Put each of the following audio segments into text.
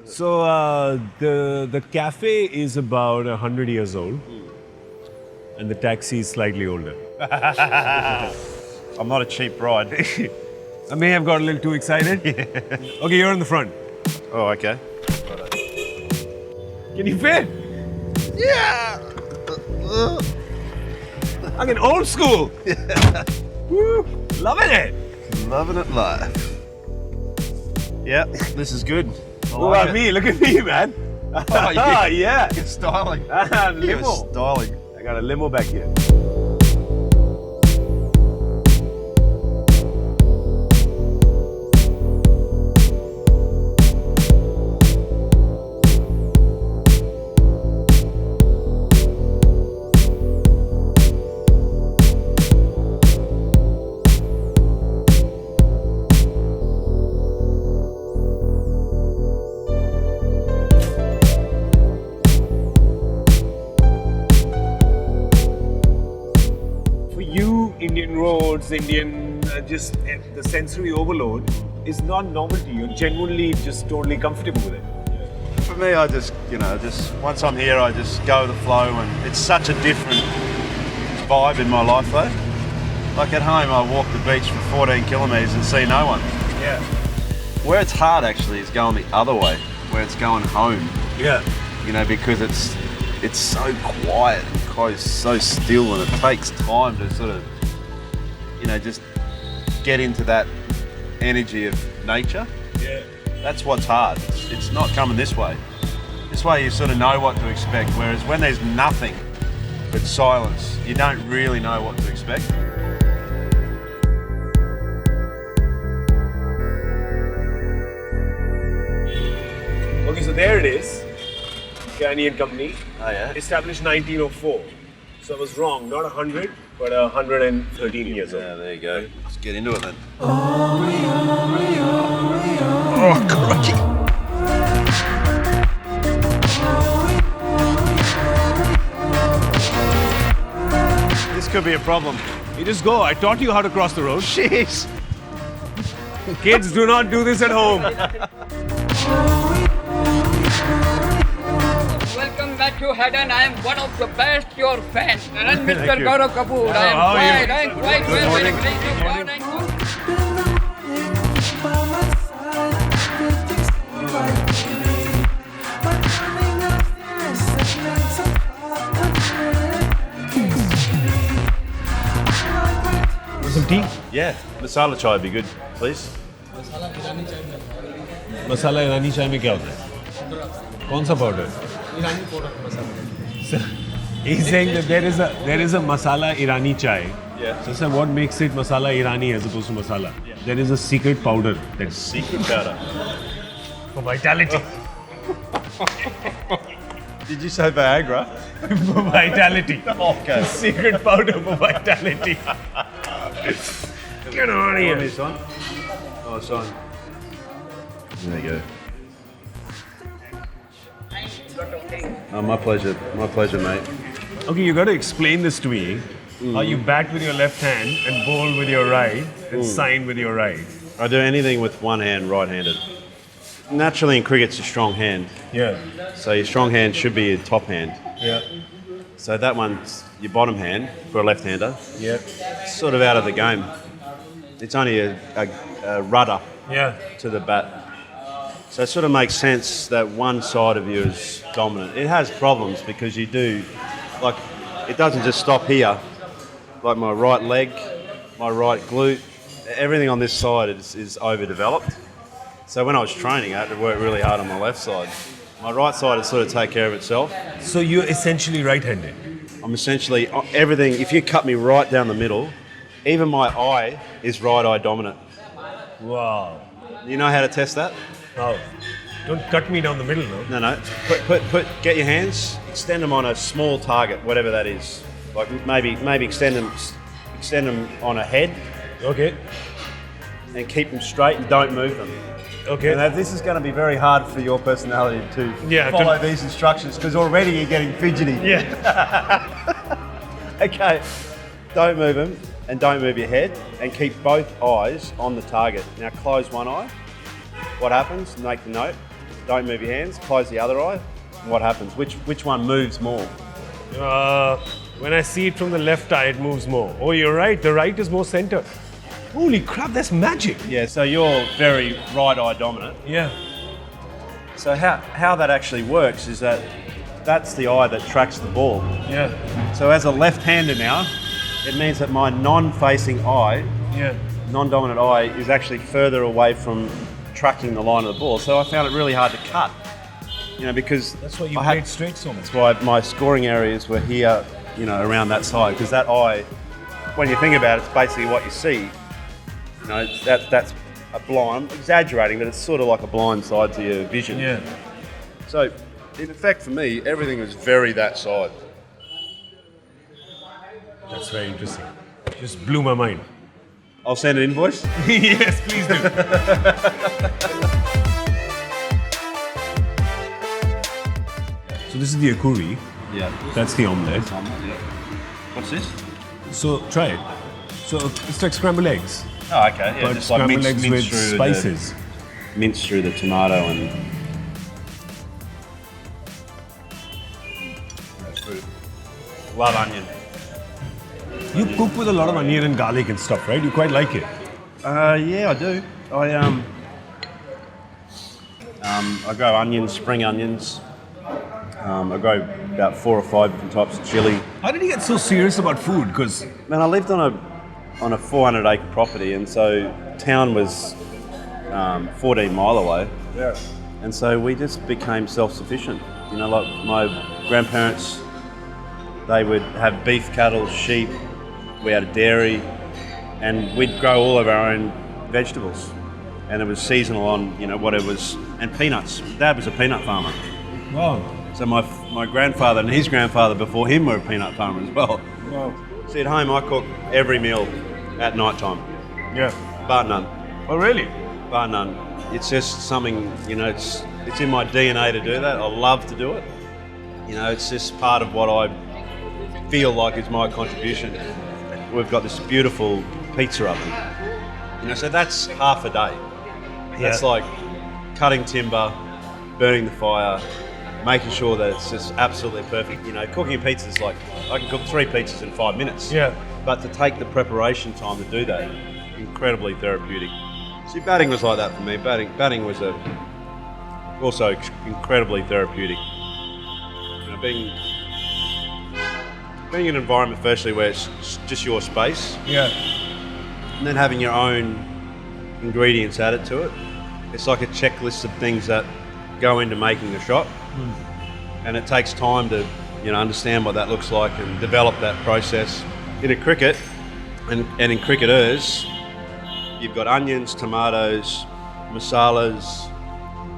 So the cafe is about 100 years old, and the taxi is slightly older. I'm not a cheap ride. I may have got a little too excited. Yeah. Okay, you're in the front. Oh, okay. Can you fit? Yeah. Again, old school. Woo, loving it. Loving it live. Yeah, this is good. What about me? Look at me, man. Oh, yeah. Yeah. You're styling. Limo. You're styling. I got a limo back here. Indian roads, just the sensory overload is not normal to you. You're genuinely just totally comfortable with it. For me, I just once I'm here, I just go with the flow, and it's such a different vibe in my life though. Like at home, I walk the beach for 14 kilometres and see no one. Yeah. Where it's hard actually is going the other way, where it's going home. Yeah. You know, because it's so quiet and close, so still, and it takes time to sort of, you know, just get into that energy of nature. Yeah. That's what's hard. It's not coming this way. This way you sort of know what to expect, whereas when there's nothing but silence, you don't really know what to expect. Okay, so there it is. Ghanaian company. Oh yeah? Established 1904. So I was wrong, not 100, but 113 years old. Yeah, there you go. Let's get into it then. Oh, crikey. This could be a problem. You just go. I taught you how to cross the road. Jeez. Kids, do not do this at home. Welcome back to Hayden. I am one of the best your fans. And Mr. Thank you. Gaurav Kapur. I How are you? am quite well. Very great. God and good. Want some tea? Yeah, masala chai would be good, please. मसाला ईरानी चाय में क्या होता है? कौन सा powder? He's saying that there is a masala Irani chai. Yeah. So sir, what makes it masala Irani as opposed to masala? Yeah. There is a secret powder. That's Secret powder. for vitality. Did you say Viagra? For vitality. Okay. Secret powder for vitality. Get on here. This one? Oh, it's on. There you go. Oh, my pleasure. My pleasure, mate. Okay, you got to explain this to me. How you bat with your left hand and bowl with your right and sign with your right. I do anything with one hand, right-handed. Naturally in cricket, it's a strong hand. Yeah. So your strong hand should be your top hand. Yeah. So that one's your bottom hand for a left-hander. Yeah. It's sort of out of the game. It's only a rudder Yeah. to the bat. So it sort of makes sense that one side of you is dominant. It has problems because you do, like, it doesn't just stop here. Like my right leg, my right glute, everything on this side is overdeveloped. So when I was training, I had to work really hard on my left side. My right side would sort of take care of itself. So you're essentially right-handed. I'm essentially, everything, if you cut me right down the middle, even my eye is right eye dominant. Wow. You know how to test that? Oh. Don't cut me down the middle, no? No. Get your hands, extend them on a small target, whatever that is. Like maybe extend them on a head. Okay. And keep them straight and don't move them. Okay. Now, this is going to be very hard for your personality to Yeah, follow these instructions because already you're getting fidgety. Yeah. Okay. Don't move them and don't move your head and keep both eyes on the target. Now close one eye. What happens? Make the note. don't move your hands, close the other eye. What happens? Which one moves more? When I see it from the left eye, it moves more. Oh, you're right. The right is more center. Holy crap, that's magic. Yeah, so you're very right eye dominant. Yeah. So how that actually works is that's the eye that tracks the ball. Yeah. So as a left-hander now, it means that my non-facing eye, non-dominant eye, is actually further away from tracking the line of the ball. So I found it really hard to cut, because That's why you played straight so much. that's why my scoring areas were here, around that side, because that eye, when you think about it, it's basically what you see. That's a blind, I'm exaggerating, but it's sort of like a blind side to your vision. Yeah. So, in effect, for me, everything was very that side. That's very interesting. Just blew my mind. I'll send an invoice. Yes, please do. So this is the akuri. Yeah. That's the omelette. What's this? So try it. So it's like scrambled eggs, Oh, okay. Yeah, but just like scrambled eggs with through spices. Mince through the tomato and. Love onion. You cook with a lot of onion and garlic and stuff, right? You quite like it. Yeah, I do. I grow onions, spring onions. I grow about 4 or 5 different types of chili. How did you get so serious about food? Because Man, I lived on a 400-acre property, and so town was 14 mile away. yeah. And so we just became self-sufficient. Like my grandparents, they would have beef cattle, sheep, we had a dairy, and we'd grow all of our own vegetables. And it was seasonal on, what it was, and peanuts. Dad was a peanut farmer. Wow. So my grandfather and his grandfather before him were a peanut farmer as well. Wow. See, at home I cook every meal at night time, Yeah. bar none. Oh, really? Bar none. It's just something, it's in my DNA to do that. I love to do it. It's just part of what I feel like is my contribution. We've got this beautiful pizza oven. So that's half a day. That's like cutting timber, burning the fire, making sure that it's just absolutely perfect. Cooking a pizza is like, I can cook 3 pizzas in 5 minutes. Yeah. But to take the preparation time to do that, incredibly therapeutic. See, batting was like that for me. Batting was also incredibly therapeutic. Being in an environment, firstly, where it's just your space, Yeah. and then having your own ingredients added to it. It's like a checklist of things that go into making a shot, and it takes time to, understand what that looks like and develop that process. In a cricket, and in cricketers, you've got onions, tomatoes, masalas,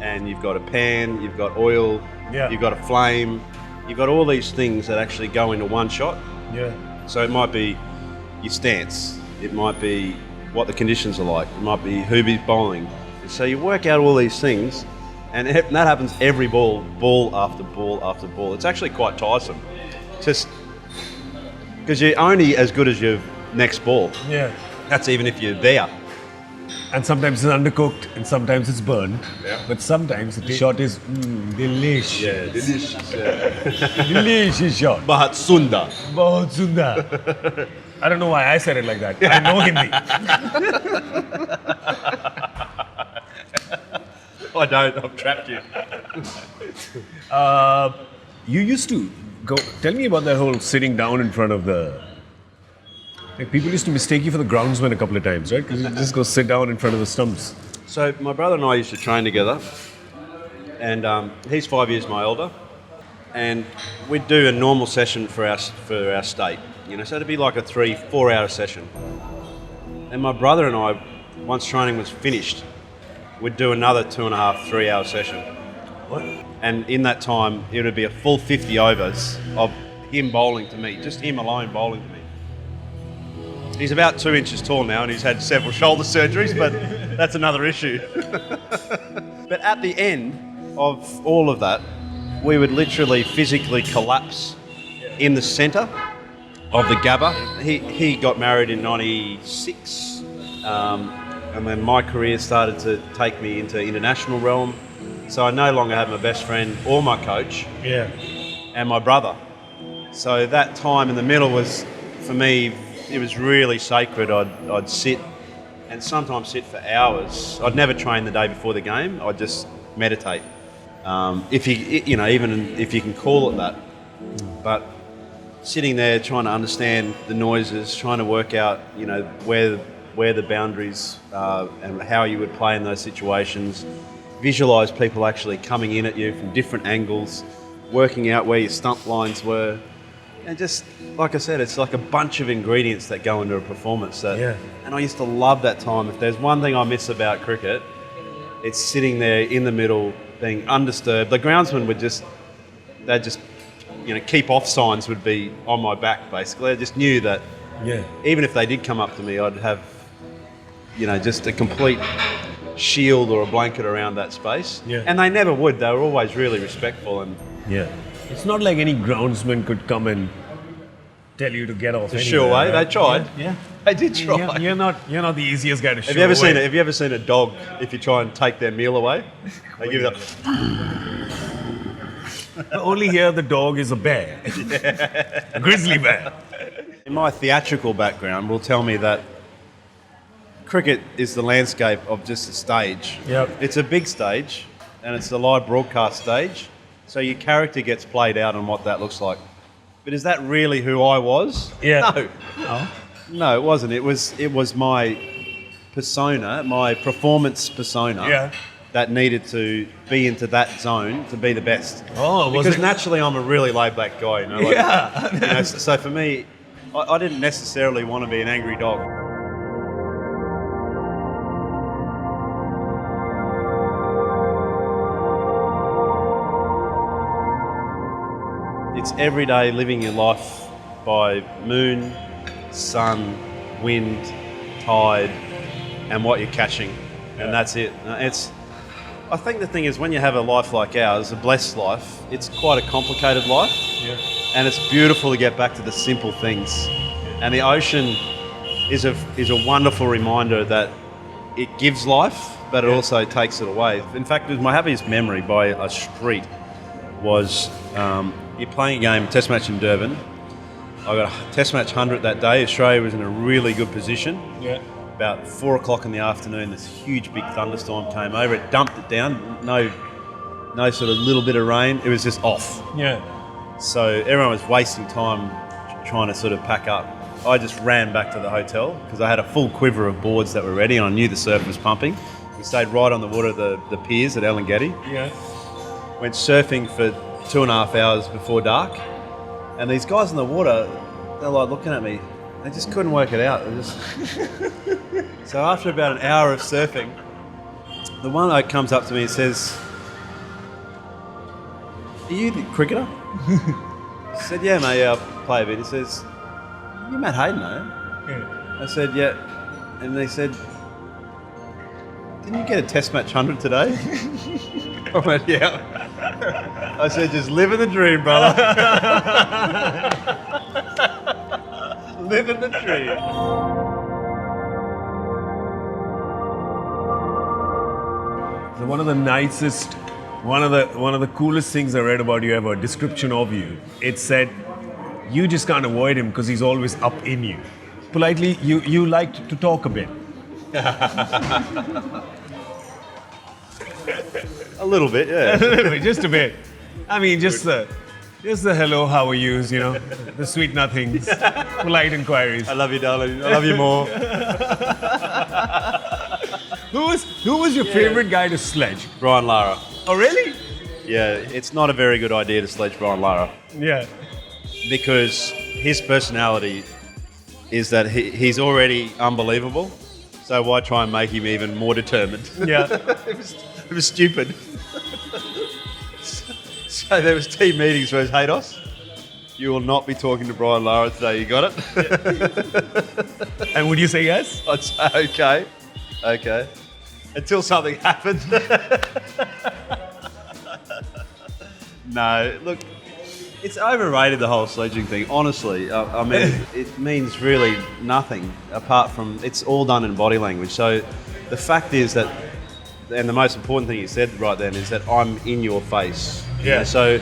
and you've got a pan, you've got oil, you've got a flame, you've got all these things that actually go into one shot. Yeah. So it might be your stance, it might be what the conditions are like, it might be who be bowling. And so you work out all these things, and that happens every ball after ball after ball. It's actually quite tiresome, just because you're only as good as your next ball. Yeah. That's even if you're there. And sometimes it's undercooked and sometimes it's burned. Yeah. But sometimes the shot is delicious. Yeah, delicious. Delicious shot. Bahat sunda. Bahut sundar. I don't know why I said it like that. I know Hindi. I don't, I've trapped you. You used to go. Tell me about that whole sitting down in front of the. Like people used to mistake you for the groundsman a couple of times, right? Because you just go sit down in front of the stumps. So my brother and I used to train together, and he's 5 years my elder, and we'd do a normal session for our state, so it'd be like a 3-4 hour session. And my brother and I, once training was finished, we'd do another 2.5, 3 hour session. What? And in that time, it would be a full 50 overs of him bowling to me, just him alone bowling to me. He's about 2 inches tall now, and he's had several shoulder surgeries, but that's another issue. But at the end of all of that, we would literally physically collapse in the centre of the Gabba. He got married in 96, and then my career started to take me into international realm. So I no longer had my best friend or my coach and my brother. So that time in the middle was, for me, it was really sacred. I'd sit and sometimes sit for hours. I'd never train the day before the game. I'd just meditate. If even if you can call it that. But sitting there trying to understand the noises, trying to work out, where the boundaries and how you would play in those situations, visualise people actually coming in at you from different angles, working out where your stump lines were. And just, like I said, it's like a bunch of ingredients that go into a performance. And I used to love that time. If there's one thing I miss about cricket, it's sitting there in the middle, being undisturbed. The groundsmen would they'd just, keep off signs would be on my back, basically. I just knew that even if they did come up to me, I'd have, just a complete shield or a blanket around that space. And they never would. They were always really respectful. And It's not like any groundsman could come and tell you to get off. Sure way, they tried. They did try. You're not the easiest guy to show. Have you ever seen a dog, if you try and take their meal away? They give it But only here the dog is a bear. A grizzly bear. In my theatrical background will tell me that cricket is the landscape of just a stage. It's a big stage and it's a live broadcast stage. So your character gets played out on what that looks like. But is that really who I was? No. No, it wasn't. It was my persona, my performance persona that needed to be into that zone to be the best. Because naturally I'm a really laid back guy, so for me, I didn't necessarily want to be an angry dog. It's every day living your life by moon, sun, wind, tide, and what you're catching, and that's it. I think the thing is, when you have a life like ours, a blessed life, it's quite a complicated life, and it's beautiful to get back to the simple things. And the ocean is a wonderful reminder that it gives life, but it also takes it away. In fact, it was my happiest memory by a street was you're playing a game, test match in Durban. I got a test match 100 that day. Australia was in a really good position. About 4 o'clock in the afternoon, this huge big thunderstorm came over. It dumped it down. No sort of little bit of rain. It was just off. So everyone was wasting time trying to sort of pack up. I just ran back to the hotel because I had a full quiver of boards that were ready and I knew the surf was pumping. We stayed right on the water of the piers at Elengeti. Went surfing for 2.5 hours before dark. And these guys in the water, they're like looking at me. They just couldn't work it out. So after about an hour of surfing, the one bloke comes up to me and says, "Are you the cricketer?" I said, "Yeah, mate, I play a bit." He says, "You're Matt Hayden, are you?" I said, "Yeah." And they said, "Didn't you get a test match 100 today?" I went, "Yeah." I said, "Just living the dream, brother." Living the dream. So one of the coolest things I read about you ever, a description of you, it said, you just can't avoid him because he's always up in you. Politely, you like to talk a bit. A little bit, yeah. A little bit, just a bit. I mean, just the hello, how are yous, the sweet nothings, polite inquiries. I love you, darling. I love you more. Who was your favorite guy to sledge? Brian Lara. Oh, really? Yeah, it's not a very good idea to sledge Brian Lara. Yeah. Because his personality is that he's already unbelievable. So why try and make him even more determined? Yeah. It was stupid. So there was team meetings where it was, Haydos, you will not be talking to Brian Lara today, you got it? And would you say yes? I'd say, okay. Until something happened. No, look, it's overrated, the whole sledging thing, honestly. I mean, it means really nothing apart from, it's all done in body language. So the fact is that and the most important thing you said right then is that I'm in your face. You Yeah. know, so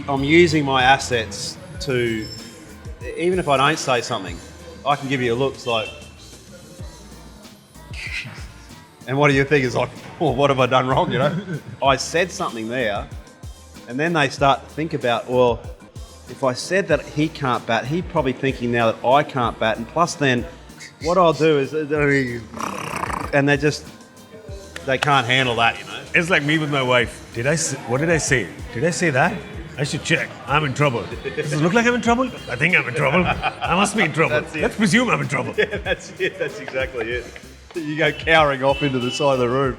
I'm using my assets to, even if I don't say something, I can give you a look. It's like, and what do you think? Is like, well, what have I done wrong? You know, I said something there, and then they start to think about, well, if I said that he can't bat, he's probably thinking now that I can't bat, and plus then, what I'll do is, and they can't handle that, you know. It's like me with my wife. What did I say? Did I say that? I should check. I'm in trouble. Does it look like I'm in trouble? I think I'm in trouble. I must be in trouble. That's it. Let's presume I'm in trouble. Yeah, that's it. That's exactly it. You go cowering off into the side of the room.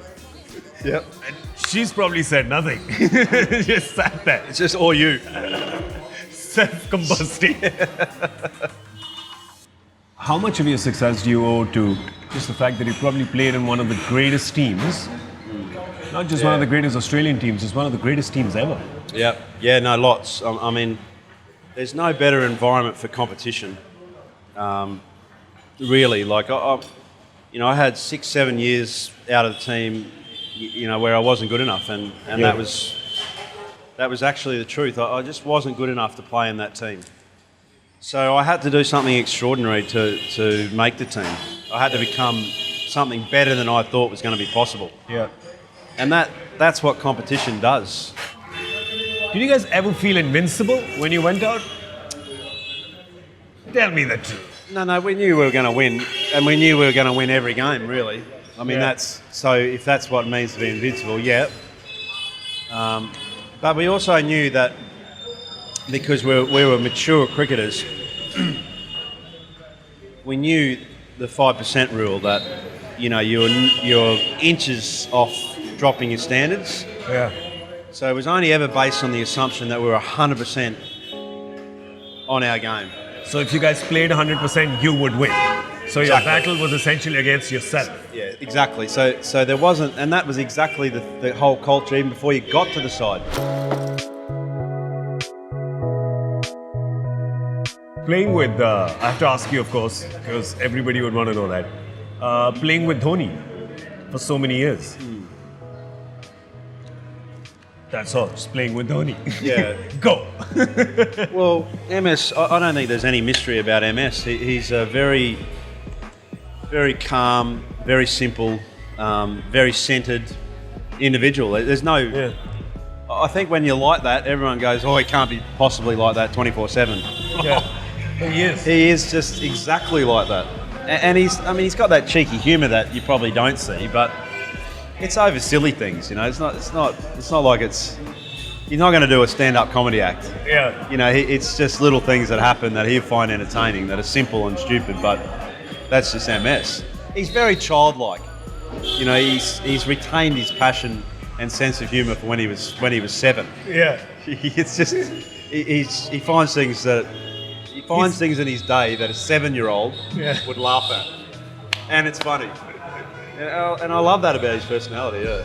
Yep. And she's probably said nothing. Just sat there. It's just all you. Self-combusting. How much of your success do you owe to just the fact that you probably played in one of the greatest teams? Not just one of the greatest Australian teams, it's one of the greatest teams ever. Yep. Yeah, no, lots. I mean, there's no better environment for competition. Really, like, I had 6-7 years out of the team, where I wasn't good enough, and that was actually the truth. I just wasn't good enough to play in that team. So I had to do something extraordinary to make the team. I had to become something better than I thought was going to be possible. Yeah. And that's what competition does. Did you guys ever feel invincible when you went out? Tell me the truth. No, we knew we were going to win, and we knew we were going to win every game, really. I mean, if that's what it means to be invincible, yeah. But we also knew that because we were mature cricketers, we knew the 5% rule that, you're inches off dropping your standards. Yeah. So it was only ever based on the assumption that we were 100% on our game. So if you guys played 100%, you would win. So your Exactly. battle was essentially against yourself. Yeah, exactly. So there wasn't, and that was exactly the whole culture even before you got to the side. Playing with, I have to ask you, of course, because everybody would want to know that. Playing with Dhoni for so many years. That's all, just playing with Dhoni. Yeah. Go. Well, MS, I don't think there's any mystery about MS. He's a very, very calm, very simple, very centered individual. There's no... Yeah. I think when you're like that, everyone goes, oh, he can't be possibly like that 24/7. Yeah. He is. He is just exactly like that. And he's got that cheeky humour that you probably don't see, but it's over silly things, It's not like you're not going to do a stand-up comedy act. Yeah. It's just little things that happen that he'll find entertaining that are simple and stupid, but that's just MS. He's very childlike. He's retained his passion and sense of humour for when he was 7. Yeah. It's just he finds things in his day that a 7-year-old would laugh at, and it's funny. And I love that about his personality. Yeah.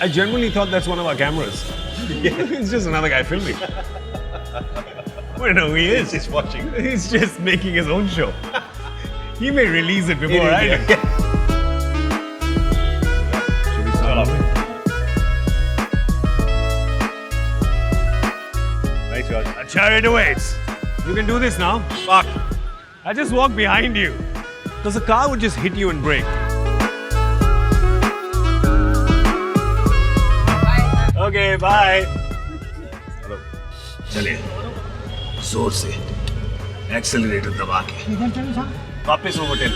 I genuinely thought that's one of our cameras. Yeah. It's just another guy filming. Well, no, he is. He's watching. He's just making his own show. He may release it before I do. Should we start off? Thanks, guys. A chariot awaits. You can do this now. Fuck. I just walk behind you. Because a car would just hit you and brake. Okay, bye. Hello. चलिए जोर से accelerator दबा के वापस वो hotel.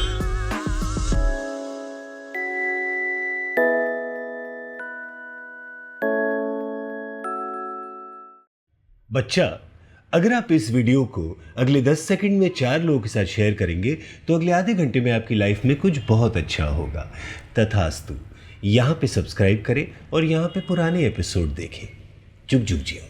बच्चा, अगर आप इस वीडियो को अगले 10 सेकंड में 4 लोगों के साथ शेयर करेंगे तो अगले आधे घंटे में आपकी लाइफ में कुछ बहुत अच्छा होगा. तथास्तु. यहाँ पे सब्सक्राइब करें और यहाँ पे पुराने एपिसोड देखें. जुग जुग जियो.